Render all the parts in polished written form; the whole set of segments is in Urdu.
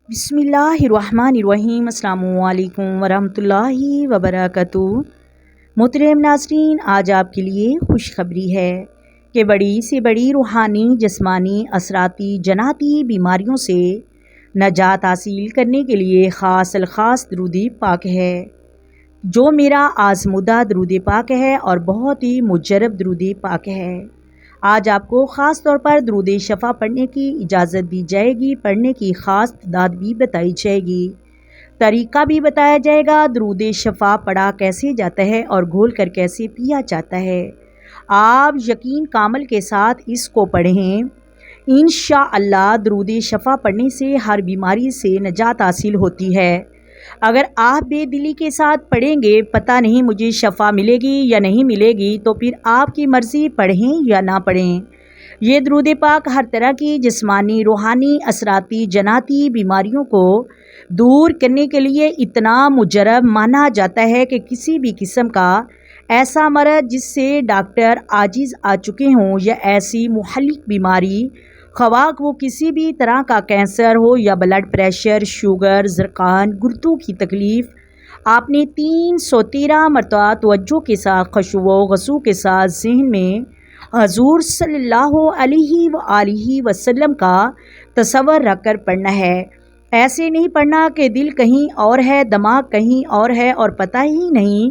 بسم اللہ الرحمن الرحیم۔ السلام علیکم ورحمۃ اللہ وبرکاتہ۔ محترم ناظرین، آج آپ کے لیے خوشخبری ہے کہ بڑی سے بڑی روحانی، جسمانی، اثراتی، جناتی بیماریوں سے نجات حاصل کرنے کے لیے خاص الخاص درود پاک ہے، جو میرا آزمودہ درود پاک ہے اور بہت ہی مجرب درود پاک ہے۔ آج آپ کو خاص طور پر درود شفا پڑھنے کی اجازت دی جائے گی، پڑھنے کی خاص تعداد بھی بتائی جائے گی، طریقہ بھی بتایا جائے گا، درود شفا پڑھا کیسے جاتا ہے اور گھول کر کیسے پیا جاتا ہے۔ آپ یقین کامل کے ساتھ اس کو پڑھیں، انشاءاللہ درود شفا پڑھنے سے ہر بیماری سے نجات حاصل ہوتی ہے۔ اگر آپ بے دلی کے ساتھ پڑھیں گے، پتہ نہیں مجھے شفا ملے گی یا نہیں ملے گی، تو پھر آپ کی مرضی، پڑھیں یا نہ پڑھیں۔ یہ درود پاک ہر طرح کی جسمانی، روحانی، اثراتی، جناتی بیماریوں کو دور کرنے کے لیے اتنا مجرب مانا جاتا ہے کہ کسی بھی قسم کا ایسا مرض جس سے ڈاکٹر عاجز آ چکے ہوں، یا ایسی مہلک بیماری، خواہ وہ کسی بھی طرح کا کینسر ہو یا بلڈ پریشر، شوگر، زرقان، گردوں کی تکلیف، آپ نے 313 مرتبہ توجہ کے ساتھ، خشوع و خضوع کے ساتھ ذہن میں حضور صلی اللہ علیہ وآلہ وسلم کا تصور رکھ کر پڑھنا ہے۔ ایسے نہیں پڑھنا کہ دل کہیں اور ہے، دماغ کہیں اور ہے اور پتہ ہی نہیں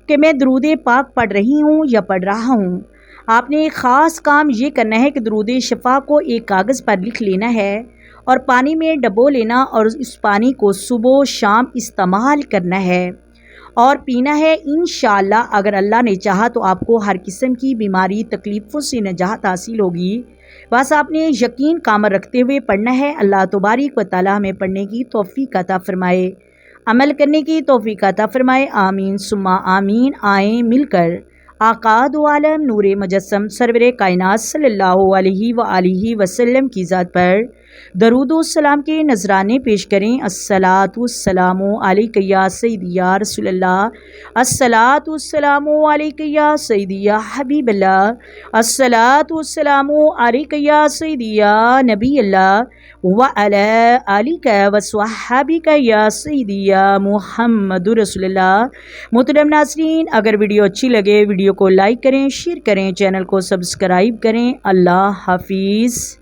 کہ میں درود پاک پڑھ رہی ہوں یا پڑھ رہا ہوں۔ آپ نے ایک خاص کام یہ کرنا ہے کہ درود شفا کو ایک کاغذ پر لکھ لینا ہے اور پانی میں ڈبو لینا، اور اس پانی کو صبح و شام استعمال کرنا ہے اور پینا ہے۔ انشاءاللہ اگر اللہ نے چاہا تو آپ کو ہر قسم کی بیماری، تکلیفوں سے نجات حاصل ہوگی۔ بس آپ نے یقین کامل رکھتے ہوئے پڑھنا ہے۔ اللہ تبارک و تعالی ہمیں پڑھنے کی توفیق عطا فرمائے، عمل کرنے کی توفیق عطا فرمائے، آمین ثم آمین۔ آئیں مل کر آقا دو عالم نور مجسم سرور کائنات صلی اللہ علیہ وآلہ وسلم کی ذات پر درود و سلام کے نذرانے پیش کریں۔ الصلاۃ والسلام علیک یا سیدی یا رسول اللہ، الصلاۃ والسلام علیک یا سیدی یا حبیب اللہ، الصلاۃ والسلام علیک یا سیدی یا نبی اللہ، وعلی آلک وصحابک یا سیدی یا محمد رسول اللہ۔ محترم ناظرین، اگر ویڈیو اچھی لگے، ویڈیو کو لائک کریں، شیئر کریں، چینل کو سبسکرائب کریں۔ اللہ حافظ۔